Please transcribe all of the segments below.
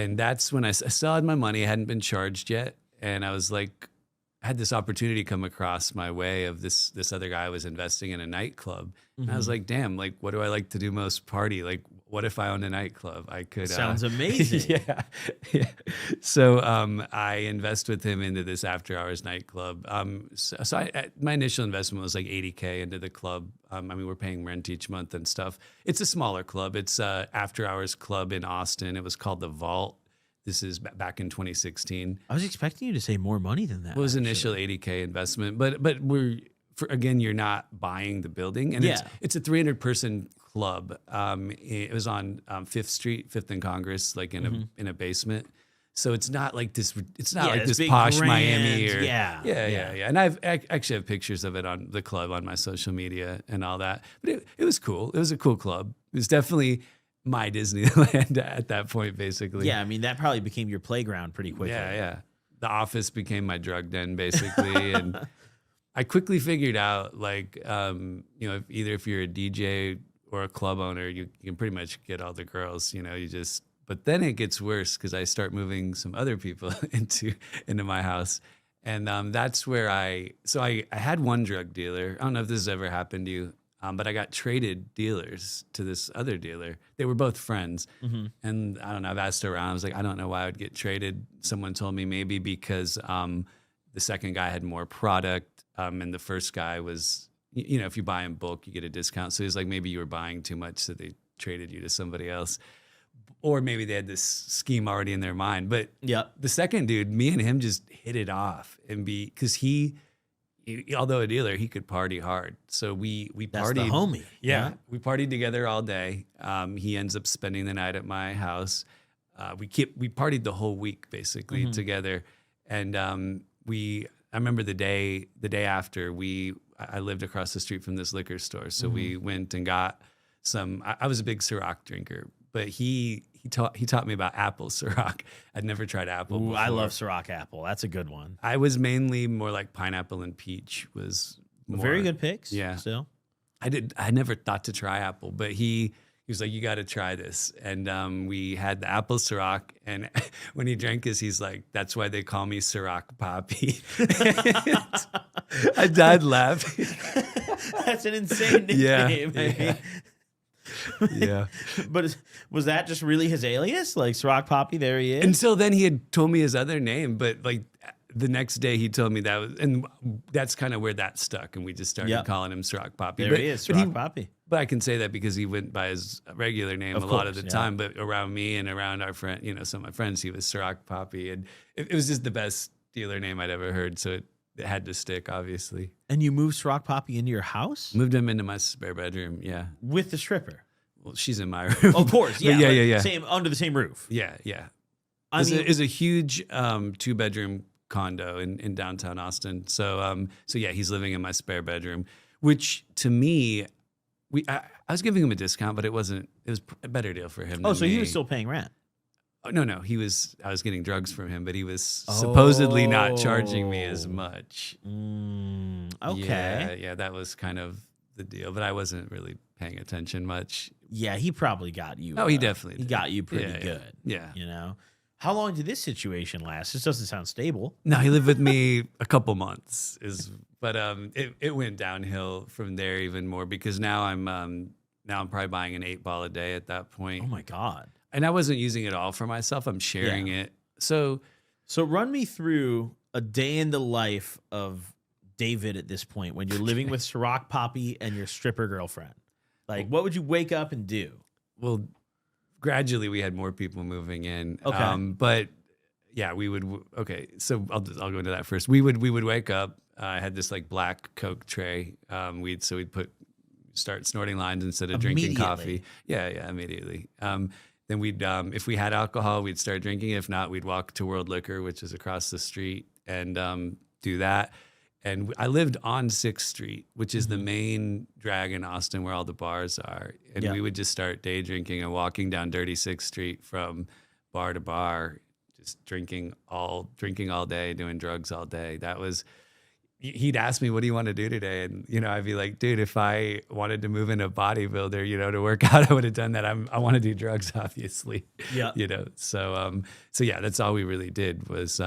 And that's when I still had my money. I hadn't been charged yet. And I was like, I had this opportunity come across my way of this other guy was investing in a nightclub. And I was like, damn, like, what do I like to do most? Party. Like, what if I owned a nightclub? I could. Sounds amazing. Yeah. So I invest with him into this after hours nightclub. My initial investment was like $80K into the club. I mean, we're paying rent each month and stuff. It's a smaller club. It's a after hours club in Austin. It was called The Vault. This is back in 2016. I was expecting you to say more money than that. It was initial $80K investment, but again, you're not buying the building, and it's a 300-person club. It was on 5th Street, 5th and Congress, like in a basement. So it's not like this. It's not like this posh grand, Miami or yeah. And I actually have pictures of it on the club on my social media and all that. But it was cool. It was a cool club. It was definitely my Disneyland at that point, basically. Yeah, I mean, that probably became your playground pretty quickly. Yeah. The office became my drug den, basically. And I quickly figured out, like, if you're a DJ or a club owner, you can pretty much get all the girls, but then it gets worse because I start moving some other people into my house. And that's where I had one drug dealer. I don't know if this has ever happened to you. But I got traded dealers to this other dealer. They were both friends. And I don't know, I've asked around. I was like, I don't know why I would get traded. Someone told me maybe because the second guy had more product and the first guy was, if you buy in bulk, you get a discount. So he's like, maybe you were buying too much, so they traded you to somebody else. Or maybe they had this scheme already in their mind. But the second dude, me and him just hit it off. And because although a dealer, he could party hard. So we partied. That's the homie. Yeah, we partied together all day. He ends up spending the night at my house. We partied the whole week basically together. And I remember the day after I lived across the street from this liquor store. So we went and got some. I was a big Ciroc drinker, but he taught me about apple Ciroc. I'd never tried apple before. I love Ciroc apple. That's a good one. I was mainly more like pineapple and peach was more. Very good picks. Yeah. Still. I never thought to try apple, but he was like, you got to try this. And we had the apple Ciroc. And when he drank this, he's like, that's why they call me Sak Poppy. I died laughing. That's an insane nickname. Yeah. Yeah. But was that just really his alias? Like Ciroc Poppy, there he is? Until then he had told me his other name, but like the next day he told me that was, and that's kind of where that stuck. And we just started calling him Ciroc Poppy. There he is, Ciroc Poppy. But I can say that because he went by his regular name lot of the time. But around me and around our friend, some of my friends, he was Ciroc Poppy. And it was just the best dealer name I'd ever heard. So it had to stick, obviously. And you moved Ciroc Poppy into your house? Moved him into my spare bedroom, yeah. With the stripper? Well, she's in my room. Of course, yeah. Yeah. Same, under the same roof. Yeah. It's a huge 2-bedroom condo in downtown Austin. So yeah, he's living in my spare bedroom, which to me, I was giving him a discount, but it was a better deal for him. Oh, so he was still paying rent? Oh, no, I was getting drugs from him, but he was supposedly not charging me as much. Okay. Yeah, that was kind of the deal, but I wasn't really paying attention much. Yeah, he probably got you. Oh, he definitely did. He got you pretty good. Yeah. How long did this situation last? This doesn't sound stable. No, he lived with me a couple months, but it went downhill from there even more because now I'm probably buying an 8-ball a day at that point. Oh my God. And I wasn't using it all for myself. I'm sharing it. So run me through a day in the life of David at this point when you're living with Ciroc Poppy and your stripper girlfriend. Like, what would you wake up and do? Well, gradually we had more people moving in. Okay. But yeah, we would. Okay, so I'll go into that first. We would wake up. I had this like black Coke tray. We'd start snorting lines instead of drinking coffee. Yeah, immediately. Then we'd, if we had alcohol, we'd start drinking. If not, we'd walk to World Liquor, which is across the street, and do that. And I lived on 6th Street, which is the main drag in Austin where all the bars are. And we would just start day drinking and walking down dirty 6th Street from bar to bar, just drinking all day, doing drugs all day. That was, he'd ask me, what do you want to do today? And, I'd be like, dude, if I wanted to move into bodybuilder, to work out, I would have done that. I want to do drugs, obviously. Yeah. So yeah, that's all we really did was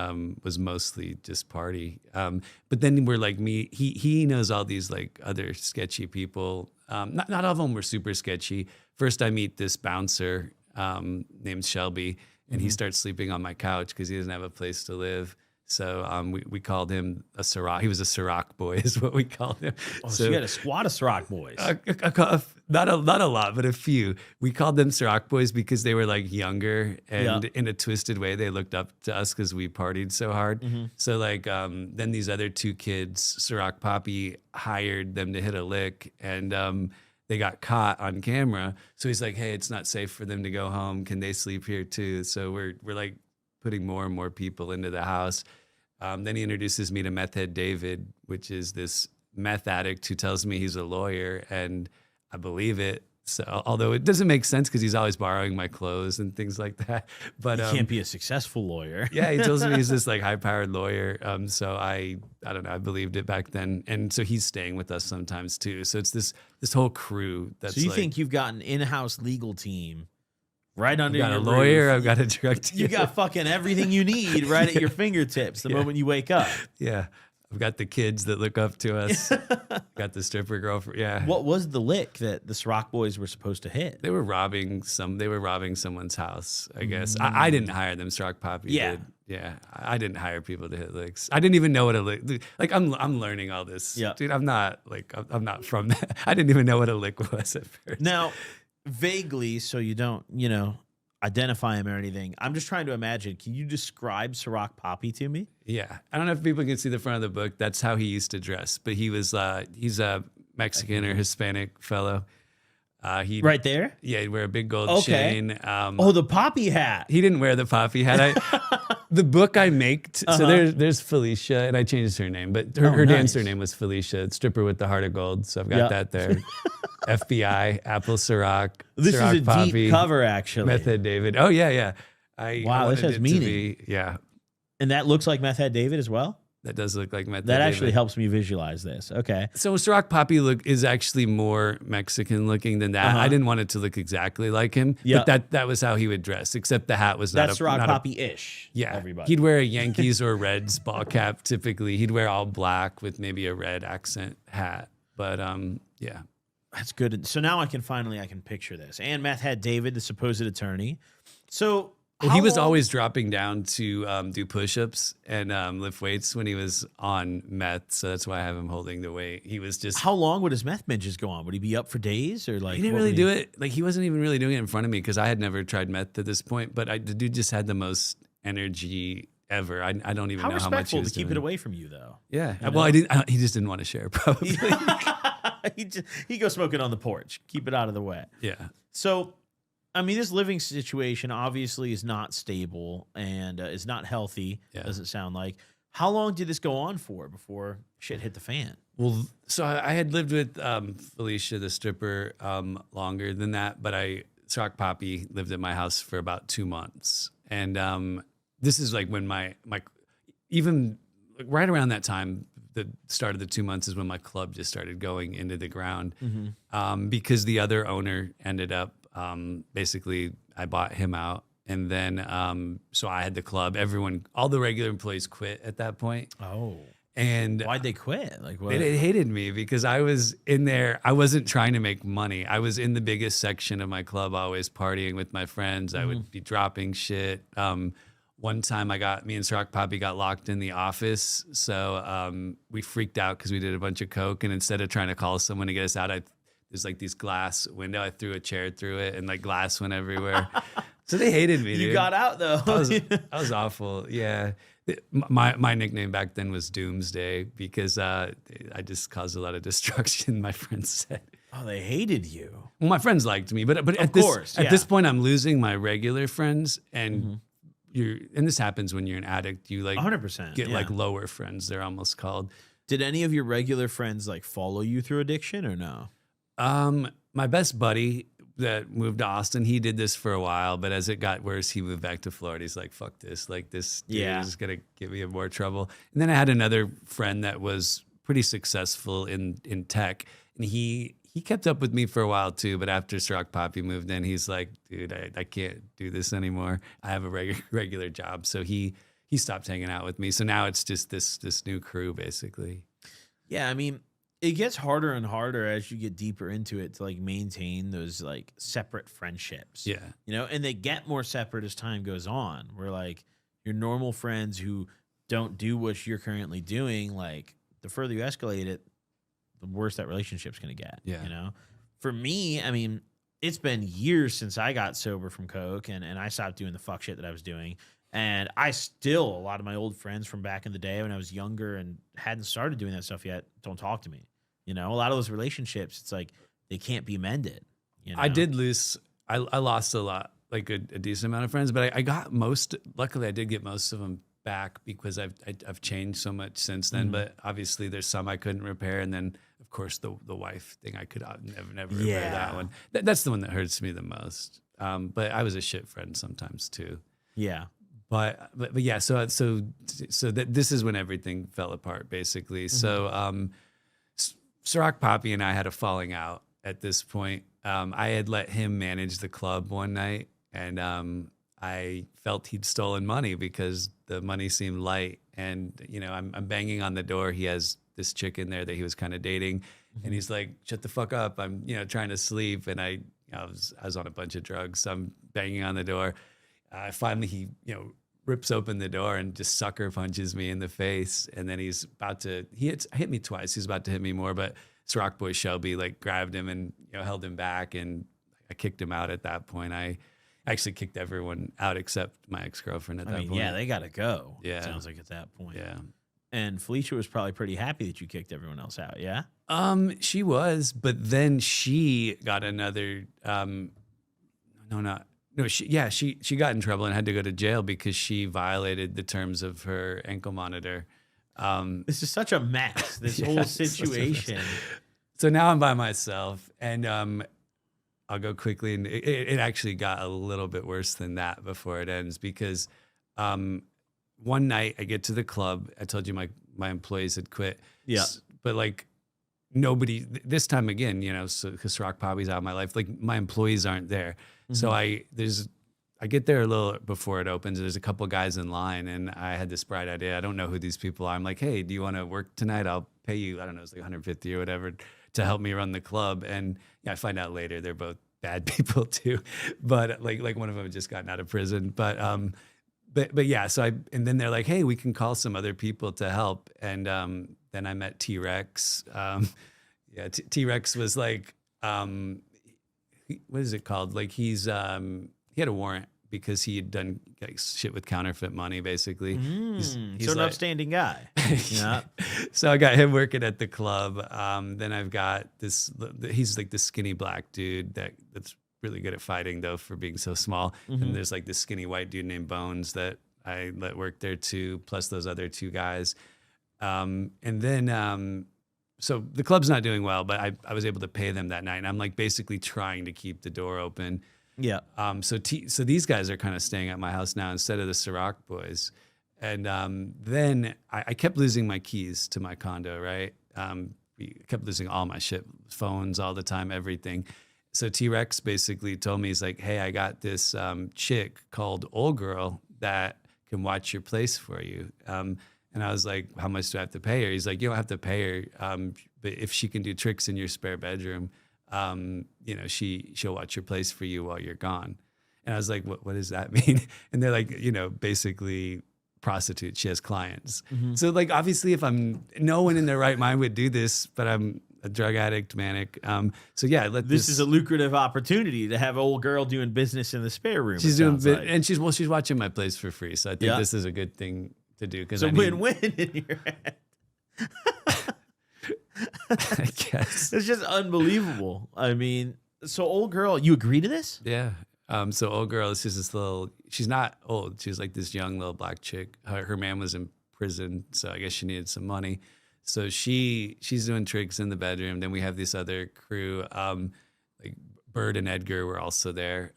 mostly just party. But then we're like he knows all these like other sketchy people. Not all of them were super sketchy. First I meet this bouncer named Shelby, and he starts sleeping on my couch because he doesn't have a place to live. So we called him a Ciroc. He was a Ciroc boy, is what we called him. Oh, so you had a squad of Ciroc boys. Not a lot, but a few. We called them Ciroc boys because they were like younger, and in a twisted way, they looked up to us because we partied so hard. So like then these other two kids, Sak Poppy, hired them to hit a lick, and they got caught on camera. So he's like, hey, it's not safe for them to go home. Can they sleep here too? So we're like putting more and more people into the house. Then he introduces me to Meth Head David, which is this meth addict who tells me he's a lawyer, and I believe it. So although it doesn't make sense because he's always borrowing my clothes and things like that. But you can't be a successful lawyer. Yeah, he tells me he's this like high-powered lawyer. So I don't know, I believed it back then. And so he's staying with us sometimes too. So it's this whole crew that's so you think you've got an in-house legal team right under I've got your a lawyer, roof. I've got a drug dealer. You got fucking everything you need right at your fingertips the moment you wake up. Yeah. I've got the kids that look up to us. Got the stripper girlfriend. Yeah. What was the lick that the Ciroc boys were supposed to hit? They were robbing someone's house, I guess. I didn't hire them, Sak Poppy did. Yeah. I didn't hire people to hit licks. I didn't even know what a lick, like I'm learning all this. Dude, I'm not from that. I didn't even know what a lick was at first. Now, vaguely, so you don't, identify him or anything. I'm just trying to imagine. Can you describe Sak Poppy to me? Yeah. I don't know if people can see the front of the book. That's how he used to dress. But he's a Mexican or Hispanic fellow. Right there? Yeah, he'd wear a big gold chain. The Papi hat. He didn't wear the Papi hat. The book I make, so there's Felicia, and I changed her name, but her dancer name was Felicia, stripper with the heart of gold. So I've got that there. FBI, Apple Ciroc, This Ciroc is a Poppy, deep cover, actually. Meth Head David. Oh, yeah. Wow, this has meaning. Yeah. And that looks like Meth Head David as well? That does look like Meth Head That David. actually helps me visualize this. Okay. So Ciroc Poppy is actually more Mexican looking than that. I didn't want it to look exactly like him, but that was how he would dress, except the hat was not That's Ciroc Poppy-ish. Yeah. Everybody. He'd wear a Yankees or Reds ball cap typically. He'd wear all black with maybe a red accent hat. But yeah. That's good. So now I can picture this. And Meth Head David, the supposed attorney. So he was always dropping down to do push-ups and lift weights when he was on meth. So that's why I have him holding the weight. He was just... How long would his meth binges go on? Would he be up for days or like? He didn't really do it. Like he wasn't even really doing it in front of me because I had never tried meth at this point. But the dude just had the most energy ever. I don't even know how much he was respectful to keep doing. it away from you though. Yeah. You know? Well, he just didn't want to share probably. he goes smoking on the porch. Keep it out of the way. Yeah. So, I mean, this living situation obviously is not stable and is not healthy. Yeah. Doesn't sound like. How long did this go on for before shit hit the fan? Well, so I had lived with Felicia, the stripper, longer than that, but Sak Poppy lived at my house for about 2 months. And this is like when my even like right around that time, the start of the 2 months is when my club just started going into the ground. Because the other owner ended up, basically I bought him out. And then, so I had the club, all the regular employees quit at that point. Oh. And why'd they quit? Like what? They hated me because I was in there. I wasn't trying to make money. I was in the biggest section of my club, always partying with my friends. I would be dropping shit. One time me and Sak Poppy got locked in the office. So we freaked out because we did a bunch of coke. And instead of trying to call someone to get us out, there's like these glass window. I threw a chair through it and like glass went everywhere. So they hated me, dude. You got out though. I was awful. Yeah. My nickname back then was Doomsday because I just caused a lot of destruction, my friends said. Oh, they hated you. Well, my friends liked me, but at this point I'm losing my regular friends and and this happens when you're an addict, you like 100% get like lower friends, they're almost called. Did any of your regular friends like follow you through addiction or no? My best buddy that moved to Austin, he did this for a while, but as it got worse, he moved back to Florida. He's like, fuck this. Like this dude is going to give me more trouble. And then I had another friend that was pretty successful in tech, and he kept up with me for a while too. But after Sak Poppy moved in, he's like, dude, I can't do this anymore. I have a regular job, so he stopped hanging out with me. So now it's just this new crew basically. Yeah, I mean, it gets harder and harder as you get deeper into it to like maintain those like separate friendships. Yeah. You know, and they get more separate as time goes on. Where like your normal friends who don't do what you're currently doing, like the further you escalate it, the worse that relationship's going to get. Yeah. You know, for me, I mean, it's been years since I got sober from coke and I stopped doing the fuck shit that I was doing. And a lot of my old friends from back in the day when I was younger and hadn't started doing that stuff yet, don't talk to me. You know, a lot of those relationships, it's like they can't be mended. You know? I lost a lot, like a decent amount of friends, but I got luckily I did get most of them back because I've changed so much since then. But obviously there's some I couldn't repair. And then of course the wife thing, I could never repair that one. That's the one that hurts me the most. But I was a shit friend sometimes too. Yeah. But yeah, so that this is when everything fell apart basically. So Ciroc Poppy and I had a falling out at this point. I had let him manage the club one night, and I felt he'd stolen money because the money seemed light. And you know, I'm banging on the door. He has this chick in there that he was kind of dating, and he's like, "Shut the fuck up! I'm trying to sleep." And I was on a bunch of drugs, so I'm banging on the door. Finally, he rips open the door and just sucker punches me in the face. And then he's about to hit me twice. He's about to hit me more, but Ciroc boy Shelby like grabbed him and held him back, and I kicked him out at that point. I actually kicked everyone out except my ex-girlfriend at that point. Yeah, they gotta go. Yeah, it sounds like at that point. Yeah, and Felicia was probably pretty happy that you kicked everyone else out. Yeah, she was, but then she got another. She got in trouble and had to go to jail because she violated the terms of her ankle monitor. This is such a mess, this whole situation. So now I'm by myself, and I'll go quickly. And it actually got a little bit worse than that before it ends, because one night I get to the club. I told you my employees had quit. Yeah. But like nobody, this time again, so because Ciroc Poppy's out of my life, like my employees aren't there. So I get there a little before it opens. There's a couple guys in line, and I had this bright idea. I don't know who these people are. I'm like, hey, do you want to work tonight? I'll pay you, I don't know, it's like 150 or whatever to help me run the club. And I find out later they're both bad people too. But like one of them had just gotten out of prison. But yeah, and then they're like, hey, we can call some other people to help. And then I met T-Rex. T-Rex was like, what is it called? Like he had a warrant because he had done like shit with counterfeit money, basically. He's so an upstanding guy. Yeah. So I got him working at the club. Then I've got he's like this skinny black dude that's really good at fighting though for being so small. And there's like this skinny white dude named Bones that I let work there too, plus those other two guys. And then so the club's not doing well, but I was able to pay them that night. And I'm like basically trying to keep the door open. Yeah. So these guys are kind of staying at my house now instead of the Ciroc boys. And then I kept losing my keys to my condo, right? We kept losing all my shit, phones all the time, everything. So T-Rex basically told me, he's like, hey, I got this chick called Old Girl that can watch your place for you. And I was like, how much do I have to pay her? He's like, you don't have to pay her. But if she can do tricks in your spare bedroom, she'll watch your place for you while you're gone. And I was like, what does that mean? And they're like, basically prostitute. She has clients. So like, obviously no one in their right mind would do this, but I'm a drug addict, manic. So yeah, this is a lucrative opportunity to have Old Girl doing business in the spare room. She's doing, and she's watching my place for free. So I think this is a good thing to do, because it's a win-win in your head. I guess it's just unbelievable. I mean, so Old Girl, you agree to this? Yeah. So Old Girl is just this little. She's not old. She's like this young little black chick. Her man was in prison, so I guess she needed some money. So she's doing tricks in the bedroom. Then we have this other crew, like Bird and Edgar were also there.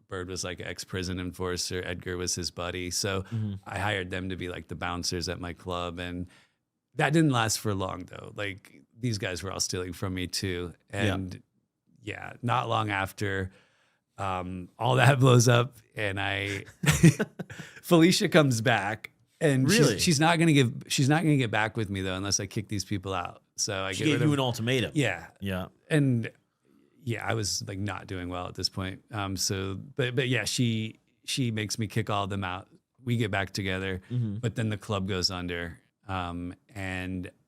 Bird was like an ex-prison enforcer. Edgar was his buddy. So I hired them to be like the bouncers at my club. And that didn't last for long though. Like these guys were all stealing from me too. And yeah, not long after all that blows up and Felicia comes back and Really? she's not going to get back with me though, unless I kick these people out. So She gave you an ultimatum. Yeah. Yeah. And yeah, I was like not doing well at this point. But yeah, she makes me kick all of them out. We get back together, but then the club goes under, and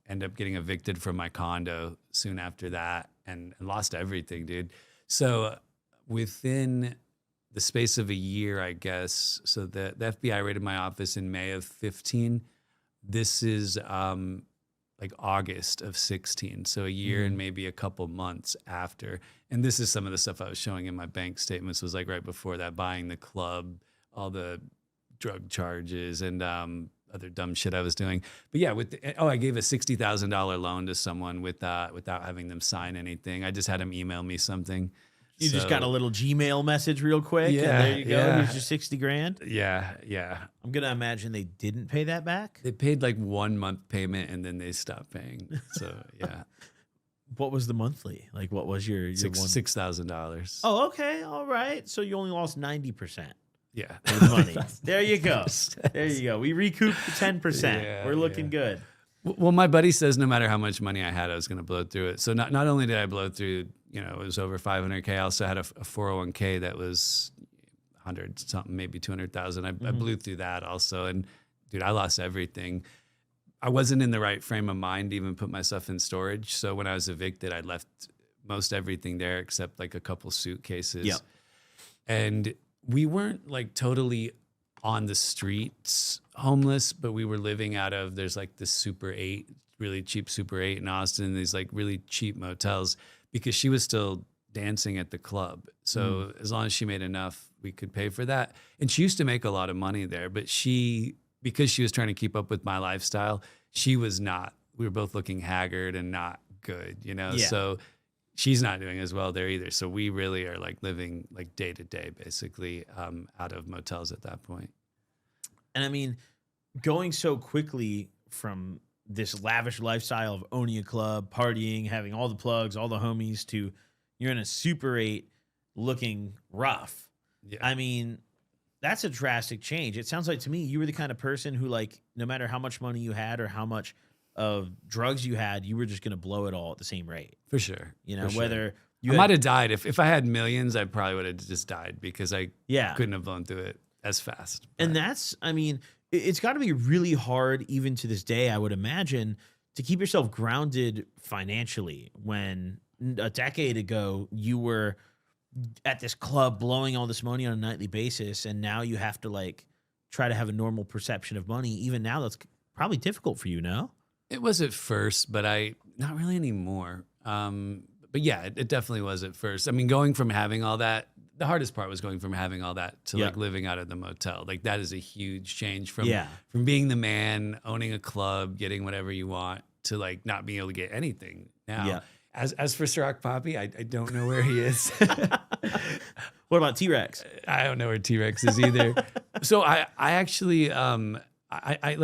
end up getting evicted from my condo soon after that and lost everything, dude. So within the space of a year, I guess, so the FBI raided my office in May of 15. This is like August of 16. So a year and maybe a couple months after. And this is some of the stuff I was showing in my bank statements was like right before that, buying the club, all the drug charges and other dumb shit I was doing. But yeah, I gave a $60,000 loan to someone without having them sign anything. I just had them email me something. You just got a little Gmail message real quick. Yeah, and there you go. yeah. Here's your 60 grand. Yeah. I'm going to imagine they didn't pay that back. They paid like 1 month payment and then they stopped paying. So yeah. What was the monthly? Like, what was your $6,000. Oh, okay. All right. So you only lost 90%. Yeah. Of the money. There you go. There you go. We recouped the 10%. Yeah, We're looking good. Well, my buddy says no matter how much money I had, I was going to blow through it. So not only did I blow through, it was over 500K. I also had a 401k that was 100 something, maybe 200,000. I blew through that also. And dude, I lost everything. I wasn't in the right frame of mind to even put myself in storage. So when I was evicted, I left most everything there except like a couple suitcases. Yep. And we weren't like totally on the streets homeless, but we were living out of, there's like this Super 8, really cheap Super 8 in Austin, these like really cheap motels, because she was still dancing at the club. So as long as she made enough, we could pay for that. And she used to make a lot of money there, but because she was trying to keep up with my lifestyle, she was not. We were both looking haggard and not good, Yeah. So she's not doing as well there either. So we really are like living like day to day, basically, out of motels at that point. And I mean, going so quickly from this lavish lifestyle of owning a club, partying, having all the plugs, all the homies, to you're in a Super 8 looking rough. Yeah. I mean, that's a drastic change. It sounds like to me you were the kind of person who, like, no matter how much money you had or how much of drugs you had, you were just going to blow it all at the same rate. For sure. Whether I might have died. If I had millions, I probably would have just died because I couldn't have blown through it as fast. But. And that's, I mean, it's got to be really hard even to this day, I would imagine, to keep yourself grounded financially when a decade ago you were at this club blowing all this money on a nightly basis, and now you have to like try to have a normal perception of money. Even now, that's probably difficult for you, no? It was at first, but not really anymore. But yeah, it definitely was at first. I mean, going from having all that, the hardest part was going from having all that to like living out of the motel. Like that is a huge change from being the man, owning a club, getting whatever you want, to like not being able to get anything now. Yeah. As for Sak Poppy, I don't know where he is. What about T-Rex? I don't know where T-Rex is either. So I actually I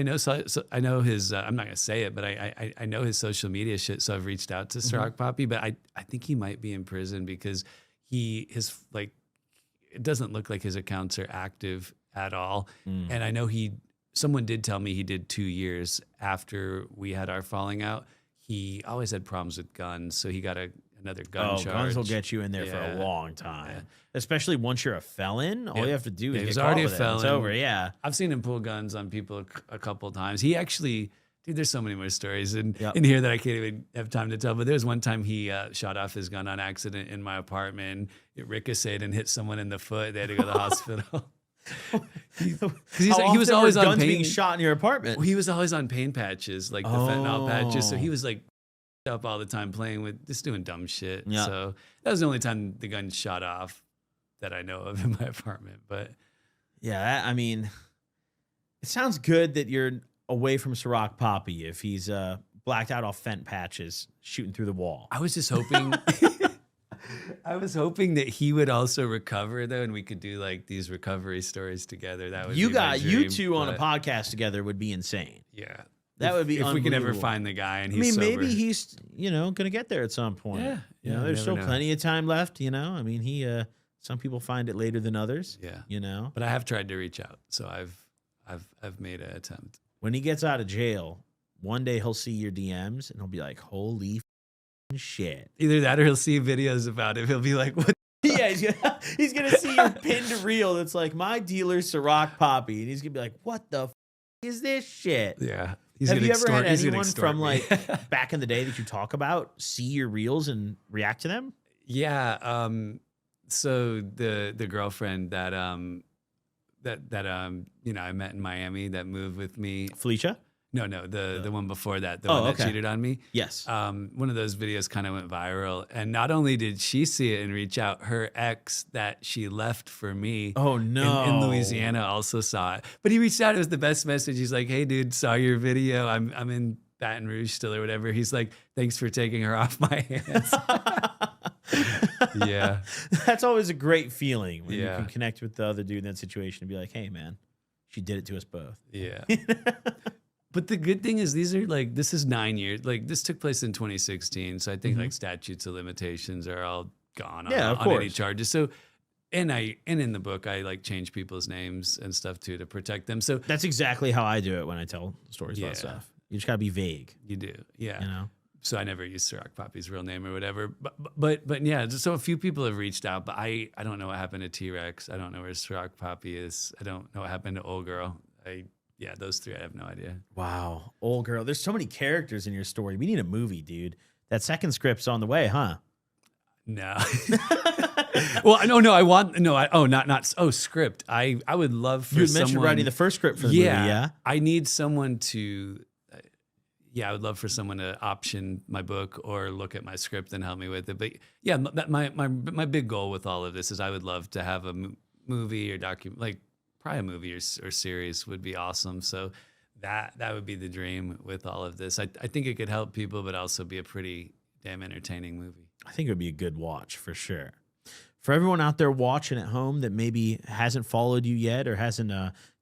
know his I'm not gonna say it, but I know his social media shit. So I've reached out to Sak Poppy, but I think he might be in prison because it doesn't look like his accounts are active at all. And I know someone did tell me he did 2 years after we had our falling out. He always had problems with guns, so he got another gun charge. Guns will get you in there for a long time, especially once you're a felon. All you have to do is he's get already caught a with felon. It's over. Yeah, I've seen him pull guns on people a couple of times. He actually, dude, there's so many more stories in here that I can't even have time to tell. But there was one time he shot off his gun on accident in my apartment. It ricocheted and hit someone in the foot. They had to go to the hospital. He was always on guns pain. being shot in your apartment. Well, he was always on pain patches, like the fentanyl patches. So he was like up all the time playing with, just doing dumb shit. Yeah. So that was the only time the gun shot off that I know of in my apartment. But yeah, I mean, it sounds good that you're away from Sak Poppy if he's blacked out off fent patches shooting through the wall. I was just hoping. I was hoping that he would also recover though, and we could do like these recovery stories together. That would you two on a podcast together would be insane. Yeah, That would be if we can ever unbelievable. find the guy and I he's mean, sober. maybe he's, going to get there at some point. Yeah, There's you still never know. plenty of time left, I mean, some people find it later than others. Yeah. But I have tried to reach out, so I've made an attempt. When he gets out of jail, one day he'll see your DMs and he'll be like, holy shit. Either that or he'll see videos about it. He'll be like, what? Yeah, he's gonna see your pinned reel that's like, my dealer, Ciroc Poppy. And he's going to be like, what the is this shit? Yeah. Have you ever had anyone from me. like back in the day that you talk about see your reels and react to them? Yeah. So the girlfriend that I met in Miami that moved with me. Felicia? No, the one before that, the one that cheated on me. Yes. One of those videos kind of went viral, and not only did she see it and reach out, her ex that she left for me. Oh no! In Louisiana also saw it, but he reached out. It was the best message. He's like, "Hey, dude, saw your video. I'm in Baton Rouge still or whatever." He's like, "Thanks for taking her off my hands." Yeah, that's always a great feeling when you Yeah. can connect with the other dude in that situation and be like, "Hey, man, she did it to us both." yeah. But the good thing is these are like, this is 9 years. Like this took place in 2016. So I think like statutes of limitations are all gone Yeah, of on any course. charges. So, and in the book, I like change people's names and stuff too, to protect them. So That's exactly how I do it when I tell stories Yeah. about stuff. You just gotta be vague, you do. Yeah. you know. So I never used Ciroc Poppy's real name or whatever. But yeah, so a few people have reached out, but I don't know what happened to T-Rex. I don't know where Ciroc Poppy is. I don't know what happened to Old Girl. Yeah, those three, I have no idea. Wow, old girl. There's so many characters in your story. We need a movie, dude. That second script's on the way, huh? No. Well, no, I want script. I would love for You had someone. mentioned writing the first script for the movie, yeah? I need someone to. I would love for someone to option my book or look at my script and help me with it. But yeah, my big goal with all of this is I would love to have a movie or like probably a movie or series would be awesome. So that would be the dream with all of this. I think it could help people, but also be a pretty damn entertaining movie. I think it would be a good watch for sure. For everyone out there watching at home that maybe hasn't followed you yet or hasn't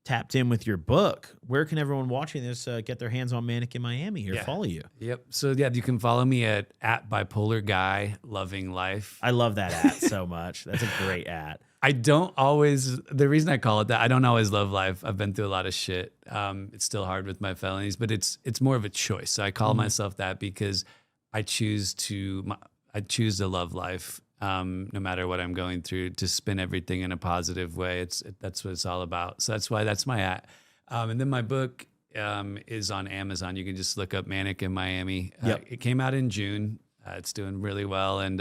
tapped in with your book, where can everyone watching this get their hands on Manic in Miami or follow you? Yep. So yeah, you can follow me at Bipolar Guy Loving Life. I love that at so much. That's a great at. I don't always, the reason I call it that, I don't always love life. I've been through a lot of shit. It's still hard with my felonies, but it's more of a choice. So I call myself that because I choose to love life, no matter what I'm going through, to spin everything in a positive way. That's what it's all about. So that's my at. And then my book is on Amazon. You can just look up Manic in Miami. It came out in June. It's doing really well. And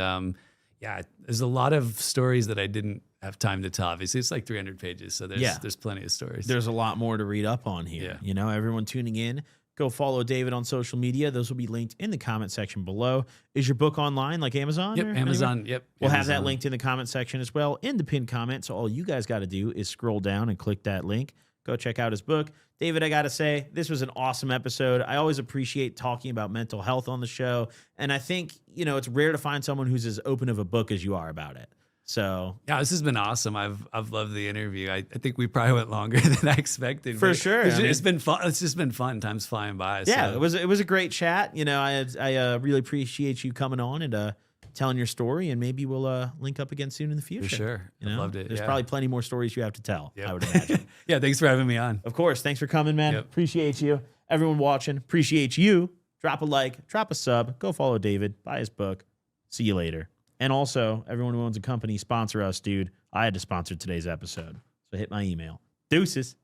there's a lot of stories that I didn't have time to tell. Obviously, it's like 300 pages. So there's plenty of stories. There's a lot more to read up on here. Yeah. Everyone tuning in, go follow David on social media. Those will be linked in the comment section below. Is your book online like Amazon? Yep, or Amazon. anywhere? Yep. We'll have that Amazon. linked in the comment section as well in the pinned comment. So all you guys got to do is scroll down and click that link. Go check out his book. David, I got to say, this was an awesome episode. I always appreciate talking about mental health on the show. And I think, it's rare to find someone who's as open of a book as you are about it. So yeah, this has been awesome. I've loved the interview. I think we probably went longer than I expected. For but sure. It's been fun. It's just been fun. Time's flying by. Yeah, so. it was a great chat. I really appreciate you coming on and telling your story, and maybe we'll link up again soon in the future. For sure. I loved it. There's probably plenty more stories you have to tell, Yep. I would imagine. Yeah, thanks for having me on. Of course. Thanks for coming, man. Yep. Appreciate you. Everyone watching, appreciate you. Drop a like, drop a sub, go follow David, buy his book. See you later. And also, everyone who owns a company, sponsor us, dude. I had to sponsor today's episode. So hit my email. Deuces.